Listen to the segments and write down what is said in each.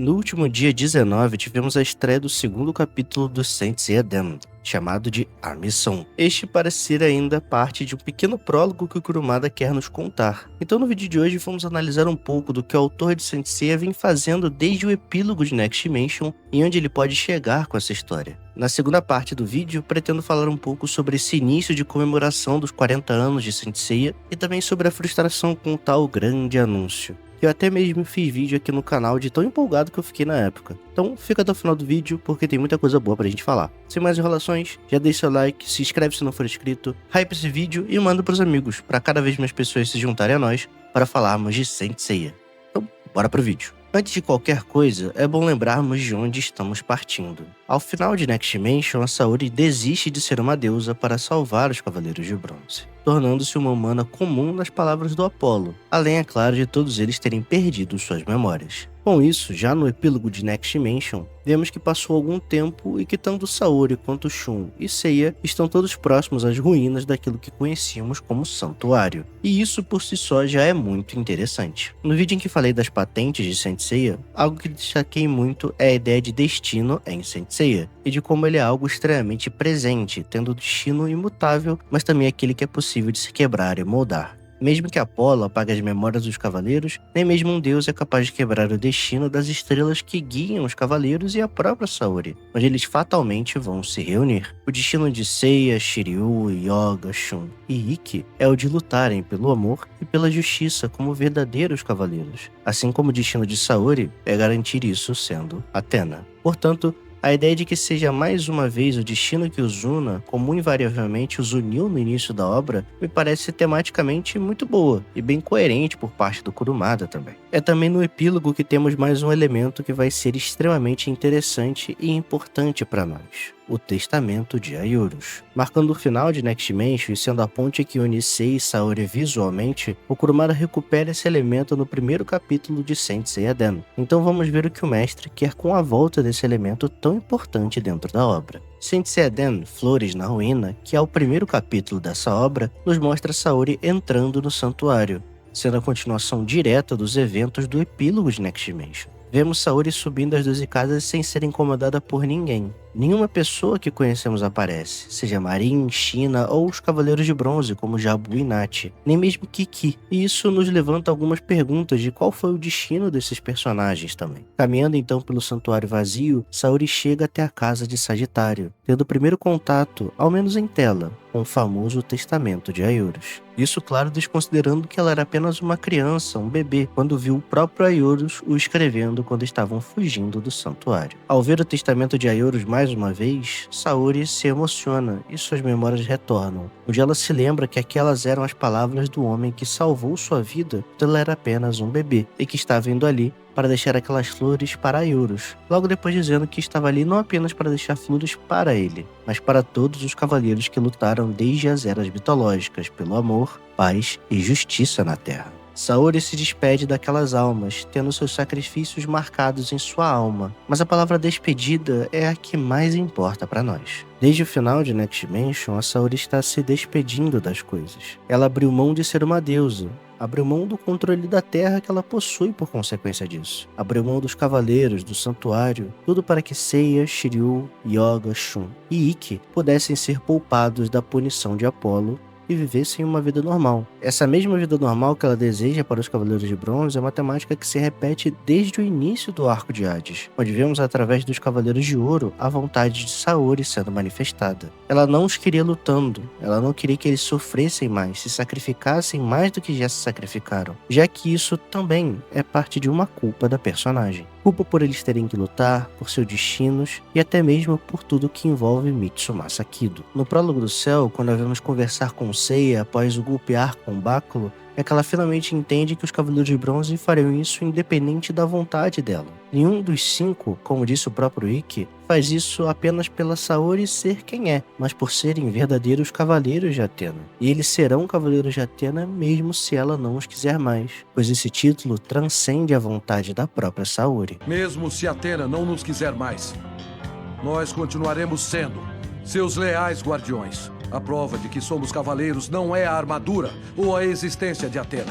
No último dia 19, tivemos a estreia do segundo capítulo do Saint Seiya Den, chamado de A Missão. Este parece ser ainda parte de um pequeno prólogo que o Kurumada quer nos contar. Então no vídeo de hoje vamos analisar um pouco do que o autor de Saint Seiya vem fazendo desde o epílogo de Next Dimension e onde ele pode chegar com essa história. Na segunda parte do vídeo, pretendo falar um pouco sobre esse início de comemoração dos 40 anos de Saint Seiya e também sobre a frustração com o tal grande anúncio. Eu até mesmo fiz vídeo aqui no canal de tão empolgado que eu fiquei na época. Então fica até o final do vídeo porque tem muita coisa boa pra gente falar. Sem mais enrolações, já deixa seu like, se inscreve se não for inscrito, hype esse vídeo e manda pros amigos, pra cada vez mais pessoas se juntarem a nós para falarmos de Saint Seiya. Então, bora pro vídeo. Antes de qualquer coisa, é bom lembrarmos de onde estamos partindo. Ao final de Next Dimension, a Saori desiste de ser uma deusa para salvar os Cavaleiros de Bronze, tornando-se uma humana comum nas palavras do Apollo, além, é claro, de todos eles terem perdido suas memórias. Com isso, já no epílogo de Next Dimension, vemos que passou algum tempo e que tanto Saori quanto Shun e Seiya estão todos próximos às ruínas daquilo que conhecíamos como Santuário. E isso por si só já é muito interessante. No vídeo em que falei das patentes de Saint Seiya, algo que destaquei muito é a ideia de destino em Saint Seiya, e de como ele é algo extremamente presente, tendo destino imutável, mas também aquele que é possível de se quebrar e moldar. Mesmo que Apollo apague as memórias dos cavaleiros, nem mesmo um deus é capaz de quebrar o destino das estrelas que guiam os cavaleiros e a própria Saori, onde eles fatalmente vão se reunir. O destino de Seiya, Shiryu, Yoga, Shun e Ikki é o de lutarem pelo amor e pela justiça como verdadeiros cavaleiros, assim como o destino de Saori é garantir isso sendo Athena. Portanto, a ideia de que seja mais uma vez o destino que os una, como invariavelmente os uniu no início da obra, me parece tematicamente muito boa e bem coerente por parte do Kurumada também. É também no epílogo que temos mais um elemento que vai ser extremamente interessante e importante para nós: o testamento de Aiurus. Marcando o final de Next Dimension e sendo a ponte que une Seiya e Saori visualmente, o Kurumada recupera esse elemento no primeiro capítulo de Saint Seiya Den. Então vamos ver o que o mestre quer com a volta desse elemento tão importante dentro da obra. Saint Seiya Den, Flores na Ruína, que é o primeiro capítulo dessa obra, nos mostra Saori entrando no santuário, sendo a continuação direta dos eventos do epílogo de Next Dimension. Vemos Saori subindo as 12 casas sem ser incomodada por ninguém. Nenhuma pessoa que conhecemos aparece, seja Marin, China ou os Cavaleiros de Bronze, como Jabu e Nachi, nem mesmo Kiki. E isso nos levanta algumas perguntas de qual foi o destino desses personagens também. Caminhando então pelo santuário vazio, Saori chega até a casa de Sagitário, tendo o primeiro contato, ao menos em tela, com o famoso testamento de Aiurus. Isso, claro, desconsiderando que ela era apenas uma criança, um bebê, quando viu o próprio Aiurus o escrevendo quando estavam fugindo do santuário. Ao ver o testamento de Aiurus mais uma vez, Saori se emociona e suas memórias retornam, onde ela se lembra que aquelas eram as palavras do homem que salvou sua vida quando ela era apenas um bebê e que estava indo ali para deixar aquelas flores para Aiurus, logo depois dizendo que estava ali não apenas para deixar flores para ele, mas para todos os cavaleiros que lutaram desde as eras mitológicas pelo amor, paz e justiça na Terra. Saori se despede daquelas almas, tendo seus sacrifícios marcados em sua alma, mas a palavra despedida é a que mais importa para nós. Desde o final de Next Dimension, a Saori está se despedindo das coisas. Ela abriu mão de ser uma deusa, abriu mão do controle da terra que ela possui por consequência disso. Abriu mão dos cavaleiros, do santuário, tudo para que Seiya, Shiryu, Yoga, Shun e Ikki pudessem ser poupados da punição de Apollo e vivessem uma vida normal. Essa mesma vida normal que ela deseja para os Cavaleiros de Bronze é uma temática que se repete desde o início do arco de Hades, onde vemos através dos Cavaleiros de Ouro a vontade de Saori sendo manifestada. Ela não os queria lutando, ela não queria que eles sofressem mais, se sacrificassem mais do que já se sacrificaram, já que isso também é parte de uma culpa da personagem. Culpa por eles terem que lutar, por seus destinos e até mesmo por tudo que envolve Mitsumasa Kido. No prólogo do céu, quando a vemos conversar com Seiya após o golpear com o báculo, é que ela finalmente entende que os Cavaleiros de Bronze fariam isso independente da vontade dela. Nenhum dos 5, como disse o próprio Ikki, faz isso apenas pela Saori ser quem é, mas por serem verdadeiros Cavaleiros de Athena. E eles serão Cavaleiros de Athena mesmo se ela não os quiser mais, pois esse título transcende a vontade da própria Saori. Mesmo se Athena não nos quiser mais, nós continuaremos sendo seus leais guardiões. A prova de que somos cavaleiros não é a armadura ou a existência de Athena.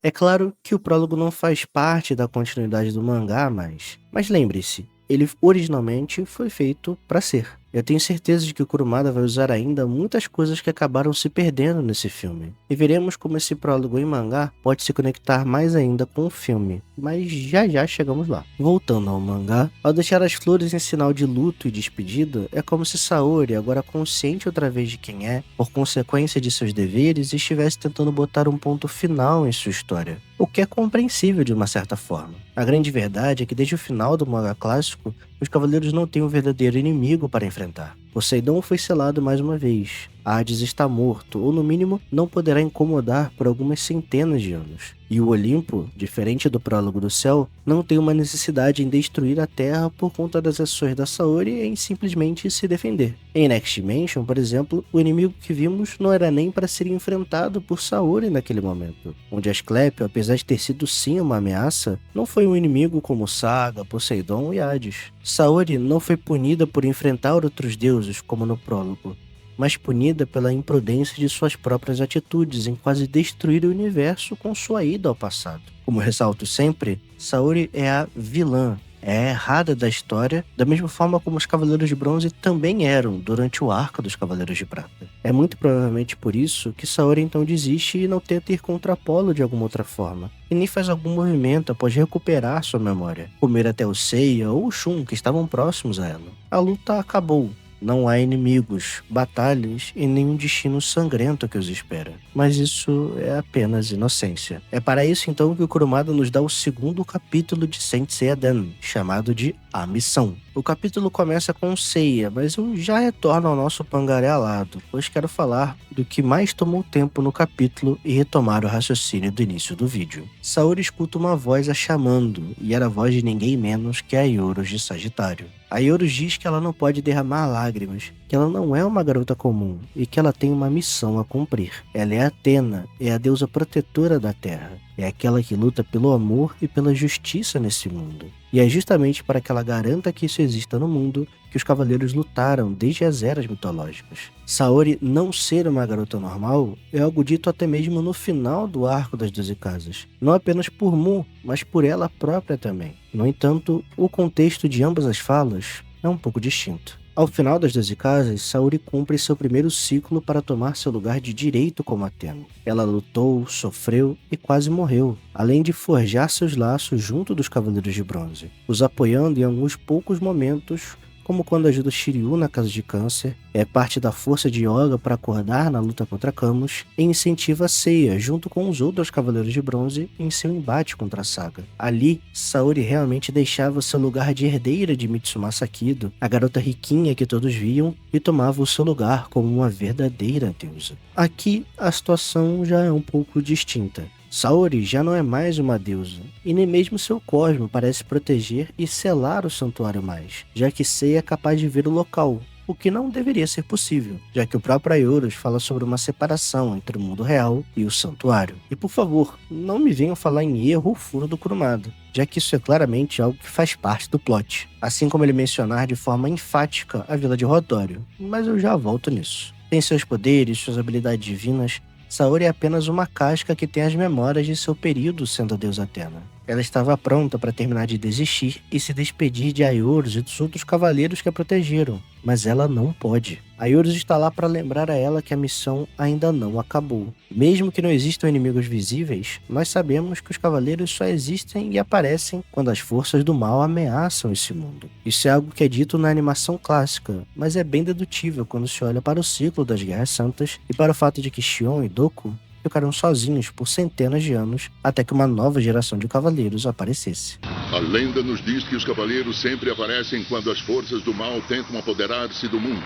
É claro que o prólogo não faz parte da continuidade do mangá, mas lembre-se, ele originalmente foi feito para ser. Eu tenho certeza de que o Kurumada vai usar ainda muitas coisas que acabaram se perdendo nesse filme. E veremos como esse prólogo em mangá pode se conectar mais ainda com o filme, mas já chegamos lá. Voltando ao mangá, ao deixar as flores em sinal de luto e despedida, é como se Saori, agora consciente outra vez de quem é, por consequência de seus deveres, estivesse tentando botar um ponto final em sua história. O que é compreensível de uma certa forma. A grande verdade é que desde o final do mangá clássico, os cavaleiros não têm um verdadeiro inimigo para enfrentar. Poseidon foi selado mais uma vez. Hades está morto, ou no mínimo, não poderá incomodar por algumas centenas de anos. E o Olimpo, diferente do prólogo do céu, não tem uma necessidade em destruir a Terra por conta das ações da Saori em simplesmente se defender. Em Next Dimension, por exemplo, o inimigo que vimos não era nem para ser enfrentado por Saori naquele momento, onde Asclepio, apesar de ter sido sim uma ameaça, não foi um inimigo como Saga, Poseidon e Hades. Saori não foi punida por enfrentar outros deuses, como no prólogo, mas punida pela imprudência de suas próprias atitudes em quase destruir o universo com sua ida ao passado. Como ressalto sempre, Saori é a vilã, é a errada da história, da mesma forma como os Cavaleiros de Bronze também eram durante o arco dos Cavaleiros de Prata. É muito provavelmente por isso que Saori então desiste e não tenta ir contra Apolo de alguma outra forma, e nem faz algum movimento após recuperar sua memória, comer até o Seiya ou o Shun, que estavam próximos a ela. A luta acabou. Não há inimigos, batalhas e nenhum destino sangrento que os espera. Mas isso é apenas inocência. É para isso então que o Kurumada nos dá o segundo capítulo de Saint Seiya Den, chamado de A Missão. O capítulo começa com Seiya, mas eu já retorno ao nosso pangaré alado, pois quero falar do que mais tomou tempo no capítulo e retomar o raciocínio do início do vídeo. Saori escuta uma voz a chamando, e era a voz de ninguém menos que a Ioros de Sagitário. A Ioros diz que ela não pode derramar lágrimas, que ela não é uma garota comum e que ela tem uma missão a cumprir. Ela é Athena, é a deusa protetora da Terra, é aquela que luta pelo amor e pela justiça nesse mundo. E é justamente para que ela garanta que isso exista no mundo que os cavaleiros lutaram desde as eras mitológicas. Saori não ser uma garota normal é algo dito até mesmo no final do arco das 12 casas, não apenas por Mu, mas por ela própria também. No entanto, o contexto de ambas as falas é um pouco distinto. Ao final das 12 casas, Saori cumpre seu primeiro ciclo para tomar seu lugar de direito como Athena. Ela lutou, sofreu e quase morreu, além de forjar seus laços junto dos Cavaleiros de Bronze, os apoiando em alguns poucos momentos, como quando ajuda Shiryu na casa de câncer, é parte da força de Yoga para acordar na luta contra Camus, e incentiva Seiya junto com os outros Cavaleiros de Bronze em seu embate contra a Saga. Ali, Saori realmente deixava seu lugar de herdeira de Mitsumasa Kido, a garota riquinha que todos viam, e tomava o seu lugar como uma verdadeira deusa. Aqui, a situação já é um pouco distinta. Saori já não é mais uma deusa, e nem mesmo seu cosmo parece proteger e selar o santuário mais, já que Seiya é capaz de ver o local, o que não deveria ser possível, já que o próprio Ioros fala sobre uma separação entre o mundo real e o santuário. E por favor, não me venham falar em erro ou furo do Kurumada, já que isso é claramente algo que faz parte do plot, assim como ele mencionar de forma enfática a vila de Rodório, mas eu já volto nisso. Tem seus poderes, suas habilidades divinas. Saori é apenas uma casca que tem as memórias de seu período sendo a deusa Athena. Ela estava pronta para terminar de desistir e se despedir de Ioros e dos outros cavaleiros que a protegeram, mas ela não pode. Ioros está lá para lembrar a ela que a missão ainda não acabou. Mesmo que não existam inimigos visíveis, nós sabemos que os cavaleiros só existem e aparecem quando as forças do mal ameaçam esse mundo. Isso é algo que é dito na animação clássica, mas é bem dedutível quando se olha para o ciclo das Guerras Santas e para o fato de que Shion e Doku ficaram sozinhos por centenas de anos até que uma nova geração de cavaleiros aparecesse. A lenda nos diz que os cavaleiros sempre aparecem quando as forças do mal tentam apoderar-se do mundo.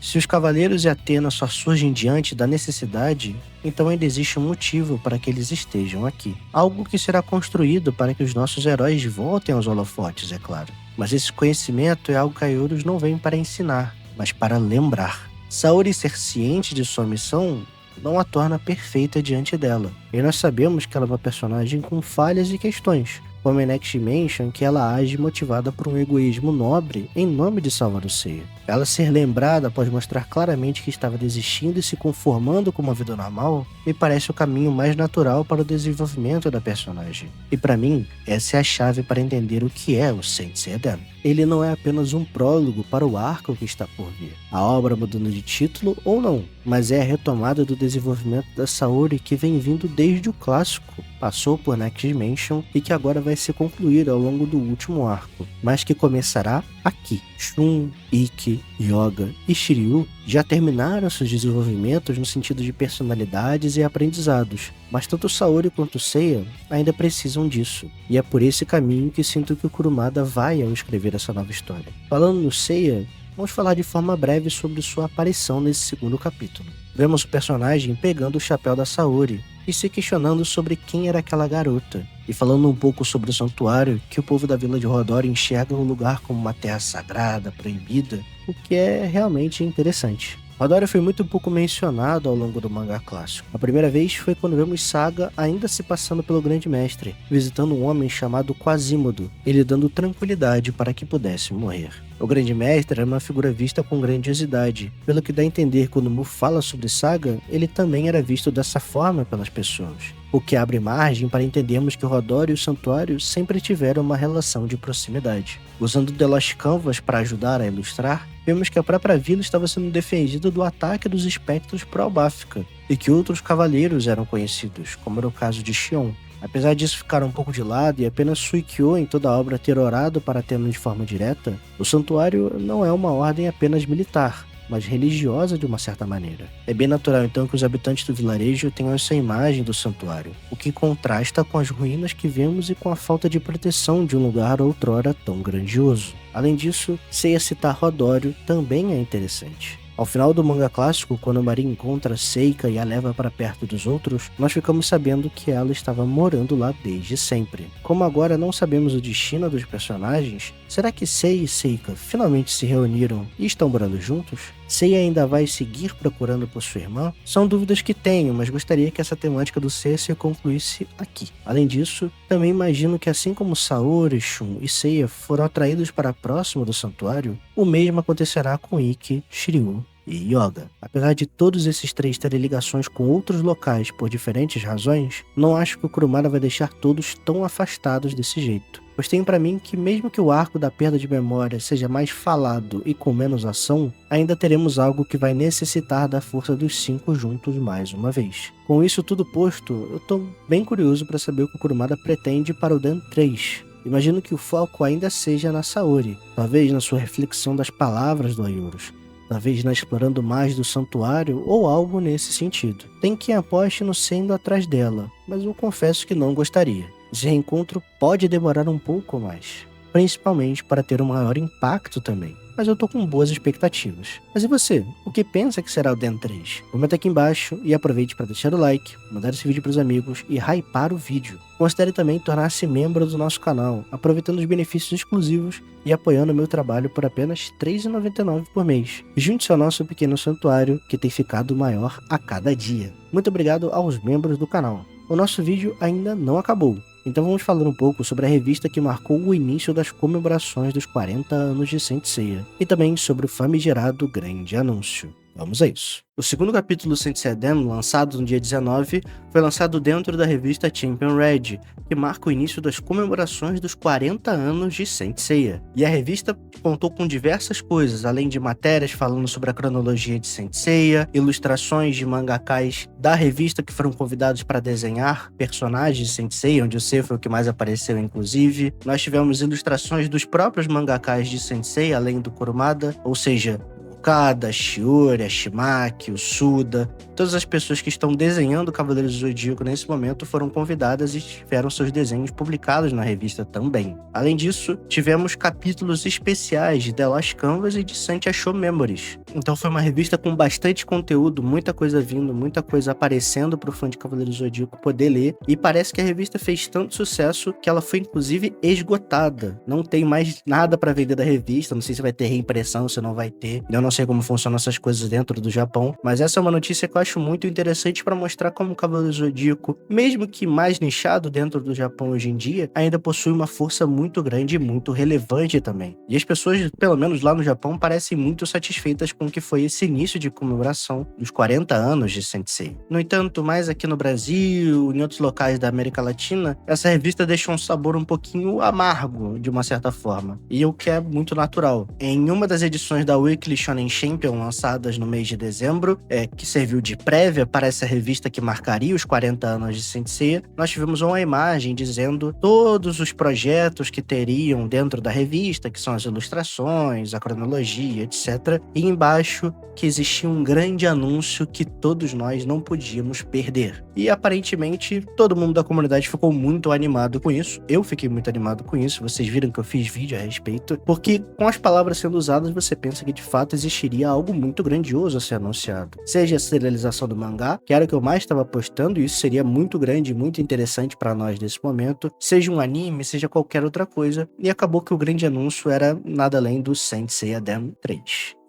Se os cavaleiros e Athena só surgem diante da necessidade, então ainda existe um motivo para que eles estejam aqui. Algo que será construído para que os nossos heróis voltem aos holofotes, é claro. Mas esse conhecimento é algo que Ioros não vem para ensinar, mas para lembrar. Saori ser ciente de sua missão não a torna perfeita diante dela. E nós sabemos que ela é uma personagem com falhas e questões, como em Next Dimension, que ela age motivada por um egoísmo nobre em nome de salvar o Seiya. Ela ser lembrada após mostrar claramente que estava desistindo e se conformando com uma vida normal, me parece o caminho mais natural para o desenvolvimento da personagem. E para mim, essa é a chave para entender o que é o Saint Seiya Dan. Ele não é apenas um prólogo para o arco que está por vir, a obra mudando de título ou não, mas é a retomada do desenvolvimento da Saori que vem vindo desde o clássico, passou por Next Dimension e que agora vai se concluir ao longo do último arco, mas que começará aqui. Shun, Ikki, Yoga e Shiryu já terminaram seus desenvolvimentos no sentido de personalidades e aprendizados, mas tanto Saori quanto Seiya ainda precisam disso, e é por esse caminho que sinto que o Kurumada vai ao escrever essa nova história. Falando no Seiya, vamos falar de forma breve sobre sua aparição nesse segundo capítulo. Vemos o personagem pegando o chapéu da Saori e se questionando sobre quem era aquela garota, e falando um pouco sobre o santuário, que o povo da vila de Rodori enxerga o lugar como uma terra sagrada, proibida, o que é realmente interessante. Rodori foi muito pouco mencionado ao longo do mangá clássico. A primeira vez foi quando vemos Saga ainda se passando pelo Grande Mestre, visitando um homem chamado Quasimodo, ele dando tranquilidade para que pudesse morrer. O Grande Mestre era uma figura vista com grandiosidade, pelo que dá a entender quando Mu fala sobre Saga, ele também era visto dessa forma pelas pessoas, o que abre margem para entendermos que o Rodori e o Santuário sempre tiveram uma relação de proximidade. Usando The Lost Canvas para ajudar a ilustrar, vemos que a própria vila estava sendo defendida do ataque dos espectros pró-Báfica, e que outros cavaleiros eram conhecidos, como era o caso de Xion. Apesar disso ficar um pouco de lado e apenas Suikyo em toda a obra ter orado para Tenno de forma direta, o Santuário não é uma ordem apenas militar, mas religiosa de uma certa maneira. É bem natural então que os habitantes do vilarejo tenham essa imagem do santuário, o que contrasta com as ruínas que vemos e com a falta de proteção de um lugar outrora tão grandioso. Além disso, Seiya citar Rodório também é interessante. Ao final do manga clássico, quando Marin encontra Seika e a leva para perto dos outros, nós ficamos sabendo que ela estava morando lá desde sempre. Como agora não sabemos o destino dos personagens, será que Sei e Seika finalmente se reuniram e estão morando juntos? Seiya ainda vai seguir procurando por sua irmã? São dúvidas que tenho, mas gostaria que essa temática do Seiya se concluísse aqui. Além disso, também imagino que assim como Saori, Shun e Seiya foram atraídos para próximo do santuário, o mesmo acontecerá com Ikki, Shiryu e Yoga. Apesar de todos esses três terem ligações com outros locais por diferentes razões, não acho que o Kurumada vai deixar todos tão afastados desse jeito. Pois tenho pra mim que mesmo que o arco da perda de memória seja mais falado e com menos ação, ainda teremos algo que vai necessitar da força dos 5 juntos mais uma vez. Com isso tudo posto, eu tô bem curioso para saber o que o Kurumada pretende para o Dan 3. Imagino que o foco ainda seja na Saori, talvez na sua reflexão das palavras do Ayurus, talvez na explorando mais do santuário ou algo nesse sentido. Tem quem aposte no sendo atrás dela, mas eu confesso que não gostaria. Esse reencontro pode demorar um pouco mais, principalmente para ter um maior impacto também. Mas eu tô com boas expectativas. Mas e você? O que pensa que será o Dan 3? Comenta aqui embaixo e aproveite para deixar o like, mandar esse vídeo para os amigos e hypar o vídeo. Considere também tornar-se membro do nosso canal, aproveitando os benefícios exclusivos e apoiando o meu trabalho por apenas R$ 3,99 por mês. Junte-se ao nosso pequeno santuário, que tem ficado maior a cada dia. Muito obrigado aos membros do canal. O nosso vídeo ainda não acabou. Então vamos falar um pouco sobre a revista que marcou o início das comemorações dos 40 anos de Saint Seiya, e também sobre o famigerado grande anúncio. Vamos a isso. O segundo capítulo do Saint Seiya Dan, lançado no dia 19, foi lançado dentro da revista Champion Red, que marca o início das comemorações dos 40 anos de Saint Seiya. E a revista contou com diversas coisas, além de matérias falando sobre a cronologia de Saint Seiya, ilustrações de mangakás da revista que foram convidados para desenhar personagens de Saint Seiya, onde o Seiya foi o que mais apareceu inclusive. Nós tivemos ilustrações dos próprios mangakás de Saint Seiya, além do Kurumada, ou seja, Okada, Shiori, Shimaki, o Suda, todas as pessoas que estão desenhando Cavaleiros do Zodíaco nesse momento foram convidadas e tiveram seus desenhos publicados na revista também. Além disso, tivemos capítulos especiais de The Lost Canvas e de Saint Show Memories. Então foi uma revista com bastante conteúdo, muita coisa vindo, muita coisa aparecendo para o fã de Cavaleiros do Zodíaco poder ler, e parece que a revista fez tanto sucesso que ela foi inclusive esgotada. Não tem mais nada para vender da revista, não sei se vai ter reimpressão, se não vai ter. Eu não sei como funcionam essas coisas dentro do Japão, mas essa é uma notícia que eu acho muito interessante para mostrar como o Cavaleiro Zodíaco, mesmo que mais nichado dentro do Japão hoje em dia, ainda possui uma força muito grande e muito relevante também. E as pessoas, pelo menos lá no Japão, parecem muito satisfeitas com o que foi esse início de comemoração dos 40 anos de Saint Seiya. No entanto, mais aqui no Brasil, em outros locais da América Latina, essa revista deixa um sabor um pouquinho amargo, de uma certa forma, e o que é muito natural. Em uma das edições da Weekly Shonen Champion, lançadas no mês de dezembro, que serviu de prévia para essa revista que marcaria os 40 anos de Saint Seiya, nós tivemos uma imagem dizendo todos os projetos que teriam dentro da revista, que são as ilustrações, a cronologia, etc. E embaixo que existia um grande anúncio que todos nós não podíamos perder. E aparentemente todo mundo da comunidade ficou muito animado com isso. Eu fiquei muito animado com isso. Vocês viram que eu fiz vídeo a respeito. Porque com as palavras sendo usadas, você pensa que de fato existiria algo muito grandioso a ser anunciado. Seja a serialização do mangá, que era o que eu mais estava postando, e isso seria muito grande e muito interessante para nós nesse momento. Seja um anime, seja qualquer outra coisa. E acabou que o grande anúncio era nada além do Saint Seiya Den 3.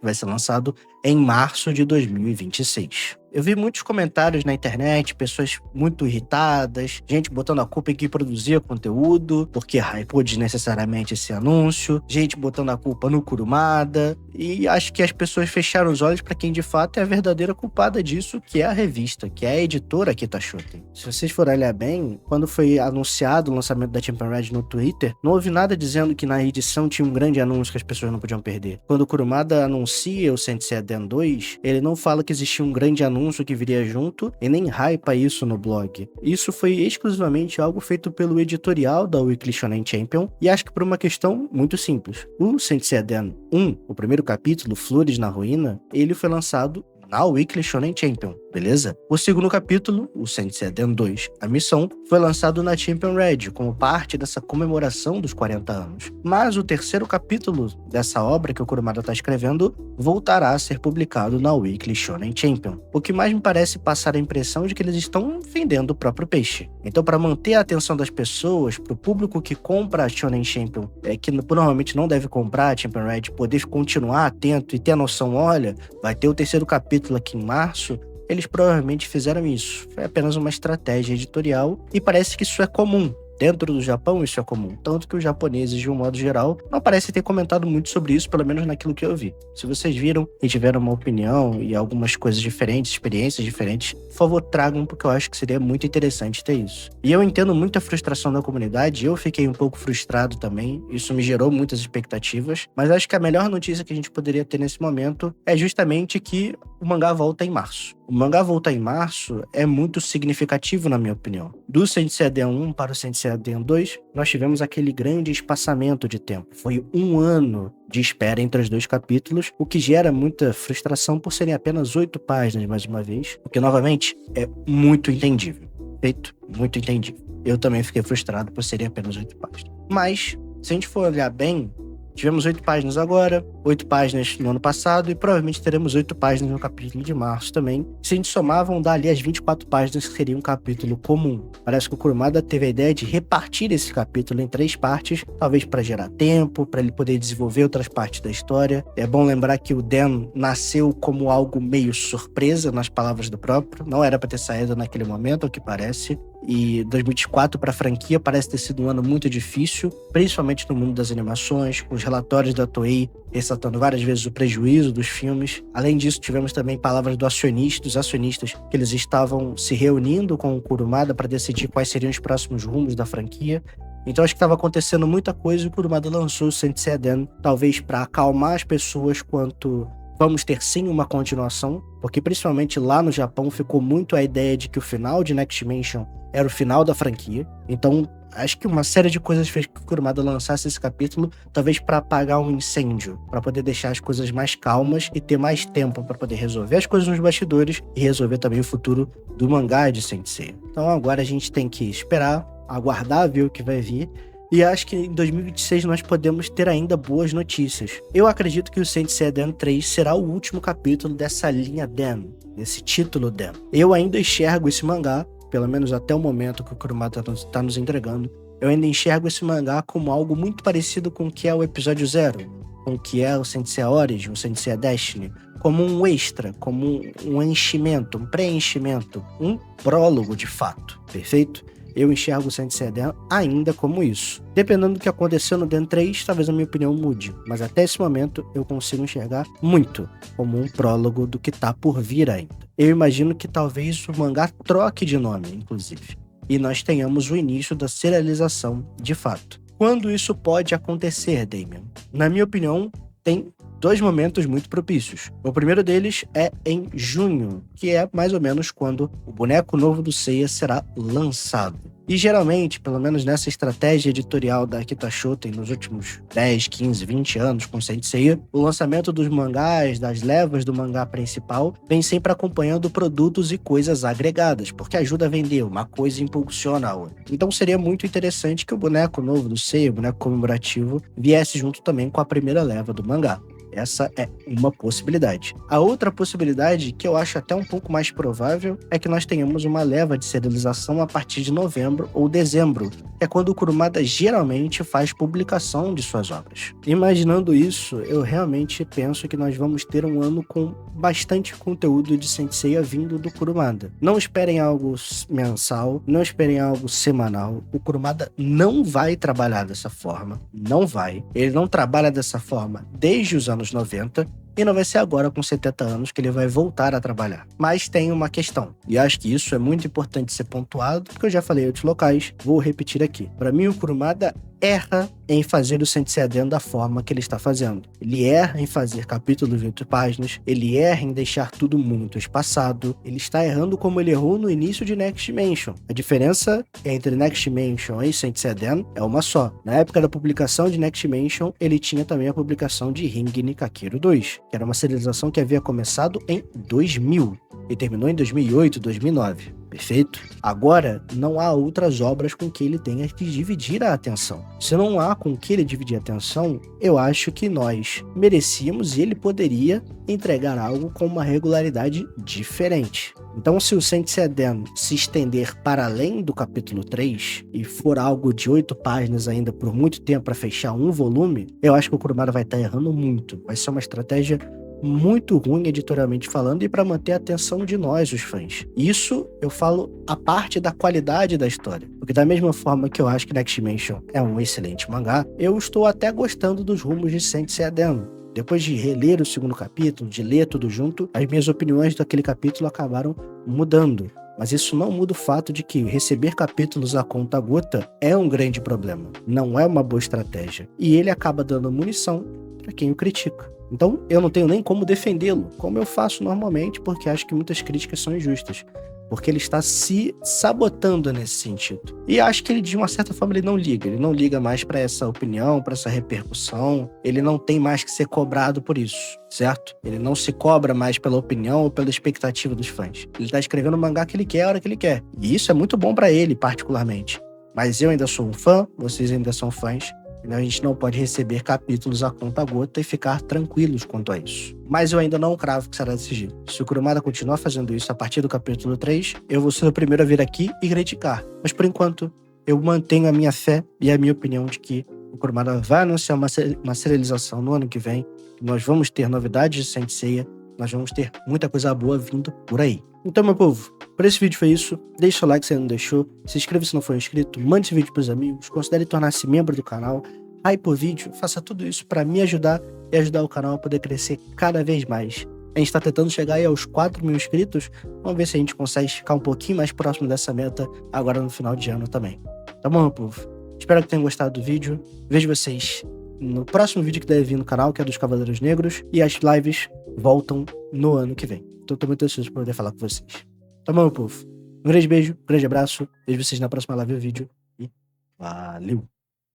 Vai ser lançado em março de 2026. Eu vi muitos comentários na internet, pessoas muito irritadas, gente botando a culpa em quem produzia conteúdo, porque hypou desnecessariamente esse anúncio, gente botando a culpa no Kurumada, e acho que as pessoas fecharam os olhos para quem de fato é a verdadeira culpada disso, que é a revista, que é a editora Kita Shoten. Se vocês forem olhar bem, quando foi anunciado o lançamento da Champion Red no Twitter, não houve nada dizendo que na edição tinha um grande anúncio que as pessoas não podiam perder. Quando o Kurumada anuncia o Saint Seiya Den 2, ele não fala que existia um grande anúncio que viria junto e nem hypa isso no blog. Isso foi exclusivamente algo feito pelo editorial da Weekly Shonen Champion, e acho que por uma questão muito simples. O Saint Seiya Den 1, o primeiro capítulo, Flores na Ruína, ele foi lançado na Weekly Shonen Champion, beleza? O segundo capítulo, o Saint Seiya Den 2, A Missão, foi lançado na Champion Red, como parte dessa comemoração dos 40 anos. Mas o terceiro capítulo dessa obra que o Kurumada está escrevendo voltará a ser publicado na Weekly Shonen Champion. O que mais me parece passar a impressão de que eles estão vendendo o próprio peixe. Então, para manter a atenção das pessoas, para o público que compra a Shonen Champion, que normalmente não deve comprar a Champion Red, poder continuar atento e ter a noção, olha, vai ter o terceiro capítulo aqui em março, eles provavelmente fizeram isso. Foi apenas uma estratégia editorial e parece que isso é comum. Dentro do Japão isso é comum, tanto que os japoneses, de um modo geral, não parecem ter comentado muito sobre isso, pelo menos naquilo que eu vi. Se vocês viram e tiveram uma opinião e algumas coisas diferentes, experiências diferentes, por favor, tragam, porque eu acho que seria muito interessante ter isso. E eu entendo muito a frustração da comunidade, eu fiquei um pouco frustrado também, isso me gerou muitas expectativas, mas acho que a melhor notícia que a gente poderia ter nesse momento é justamente que o mangá volta em março. O mangá voltar em março é muito significativo, na minha opinião. Do Saint Seiya Den 1 para o Saint Seiya Den 2, nós tivemos aquele grande espaçamento de tempo. Foi 1 ano de espera entre os dois capítulos, o que gera muita frustração por serem apenas 8 páginas, mais uma vez, o que, novamente, é muito entendível. Feito, muito entendível. Eu também fiquei frustrado por serem apenas 8 páginas. Mas, se a gente for olhar bem, tivemos 8 páginas agora, 8 páginas no ano passado e provavelmente teremos 8 páginas no capítulo de março também. Se a gente somar, vão dar ali as 24 páginas que seria um capítulo comum. Parece que o Kurumada teve a ideia de repartir esse capítulo em 3 partes, talvez para gerar tempo, para ele poder desenvolver outras partes da história. É bom lembrar que o Den nasceu como algo meio surpresa, nas palavras do próprio. Não era para ter saído naquele momento, ao que parece. E 2024 para a franquia parece ter sido um ano muito difícil, principalmente no mundo das animações, com os relatórios da Toei ressaltando várias vezes o prejuízo dos filmes. Além disso, tivemos também palavras dos acionistas, que eles estavam se reunindo com o Kurumada para decidir quais seriam os próximos rumos da franquia. Então acho que estava acontecendo muita coisa e o Kurumada lançou o Saint Seiya Den, talvez para acalmar as pessoas quanto vamos ter sim uma continuação, porque principalmente lá no Japão ficou muito a ideia de que o final de Next Dimension era o final da franquia. Então acho que uma série de coisas fez que o Kurumada lançasse esse capítulo, talvez para apagar um incêndio, para poder deixar as coisas mais calmas e ter mais tempo para poder resolver as coisas nos bastidores e resolver também o futuro do mangá de Saint Seiya. Então agora a gente tem que esperar, aguardar, ver o que vai vir. E acho que em 2026 nós podemos ter ainda boas notícias. Eu acredito que o Saint Seiya Den 3 será o último capítulo dessa linha Den, desse título Den. Eu ainda enxergo esse mangá, pelo menos até o momento que o Kurumada está nos entregando, eu ainda enxergo esse mangá como algo muito parecido com o que é o episódio 0. com o que é o Saint Seiya Origin, o Saint Seiya Destiny, como um extra, como um enchimento, um preenchimento, um prólogo de fato, perfeito? Eu enxergo o Saint Seiya Den ainda como isso. Dependendo do que aconteceu no Den 3, talvez a minha opinião mude, mas até esse momento eu consigo enxergar muito como um prólogo do que tá por vir ainda. Eu imagino que talvez o mangá troque de nome, inclusive, e nós tenhamos o início da serialização de fato. Quando isso pode acontecer, Damian? Na minha opinião, tem 2 momentos muito propícios. O primeiro deles é em junho, que é mais ou menos quando o boneco novo do Seiya será lançado. E geralmente, pelo menos nessa estratégia editorial da Akita Shoten nos últimos 10, 15, 20 anos com Saint Seiya, o lançamento dos mangás, das levas do mangá principal, vem sempre acompanhando produtos e coisas agregadas, porque ajuda a vender, uma coisa impulsiona a outra. Então seria muito interessante que o boneco novo do Seiya, o boneco comemorativo, viesse junto também com a primeira leva do mangá. Essa é uma possibilidade. A outra possibilidade, que eu acho até um pouco mais provável, é que nós tenhamos uma leva de serialização a partir de novembro ou dezembro, que é quando o Kurumada geralmente faz publicação de suas obras. Imaginando isso, eu realmente penso que nós vamos ter um ano com bastante conteúdo de Saint Seiya vindo do Kurumada. Não esperem algo mensal, não esperem algo semanal. O Kurumada não vai trabalhar dessa forma, não vai. Ele não trabalha dessa forma desde os anos 90, e não vai ser agora com 70 anos que ele vai voltar a trabalhar. Mas tem uma questão, e acho que isso é muito importante ser pontuado, porque eu já falei em outros locais, vou repetir aqui. Para mim, o Kurumada erra em fazer o Saint Seiya Den da forma que ele está fazendo. Ele erra em fazer capítulos de 8 páginas, ele erra em deixar tudo muito espaçado, ele está errando como ele errou no início de Next Dimension. A diferença entre Next Dimension e Saint Seiya Den é uma só. Na época da publicação de Next Dimension, ele tinha também a publicação de Ring Nikakiro 2, que era uma serialização que havia começado em 2000 e terminou em 2008, 2009. Perfeito? Agora, não há outras obras com que ele tenha que dividir a atenção. Se não há com que ele dividir a atenção, eu acho que nós merecíamos e ele poderia entregar algo com uma regularidade diferente. Então, se o Saint Seiya Den se estender para além do capítulo 3 e for algo de 8 páginas ainda por muito tempo para fechar um volume, eu acho que o Kurumada vai estar errando muito. Vai ser uma estratégia muito ruim editorialmente falando e para manter a atenção de nós, os fãs. Isso eu falo a parte da qualidade da história. Porque da mesma forma que eu acho que Next Dimension é um excelente mangá, eu estou até gostando dos rumos de Saint Seiya Den. Depois de reler o segundo capítulo, de ler tudo junto, as minhas opiniões daquele capítulo acabaram mudando. Mas isso não muda o fato de que receber capítulos a conta-gota é um grande problema. Não é uma boa estratégia. E ele acaba dando munição para quem o critica. Então, eu não tenho nem como defendê-lo, como eu faço normalmente, porque acho que muitas críticas são injustas. Porque ele está se sabotando nesse sentido. E acho que ele, de uma certa forma, ele não liga mais para essa opinião, para essa repercussão. Ele não tem mais que ser cobrado por isso, certo? Ele não se cobra mais pela opinião ou pela expectativa dos fãs. Ele está escrevendo o mangá que ele quer, a hora que ele quer. E isso é muito bom para ele, particularmente. Mas eu ainda sou um fã, vocês ainda são fãs. A gente não pode receber capítulos a conta-gota e ficar tranquilos quanto a isso. Mas eu ainda não cravo que será desse jeito. Se o Kurumada continuar fazendo isso a partir do capítulo 3, eu vou ser o primeiro a vir aqui e criticar. Mas por enquanto, eu mantenho a minha fé e a minha opinião de que o Kurumada vai anunciar uma serialização no ano que vem. Nós vamos ter novidades de Saint Seiya, nós vamos ter muita coisa boa vindo por aí. Então, meu povo, por esse vídeo foi isso. Deixa o like se ainda não deixou, se inscreva se não for inscrito, mande esse vídeo pros amigos, considere tornar-se membro do canal, hype o vídeo, faça tudo isso para me ajudar e ajudar o canal a poder crescer cada vez mais. A gente tá tentando chegar aí aos 4.000 inscritos, vamos ver se a gente consegue ficar um pouquinho mais próximo dessa meta agora no final de ano também. Tá bom, meu povo? Espero que tenham gostado do vídeo, vejo vocês no próximo vídeo que deve vir no canal, que é dos Cavaleiros Negros, e as lives voltam no ano que vem. Então tô muito ansioso pra poder falar com vocês. Tá bom, meu povo? Um grande beijo, um grande abraço, vejo vocês na próxima live ou vídeo e valeu!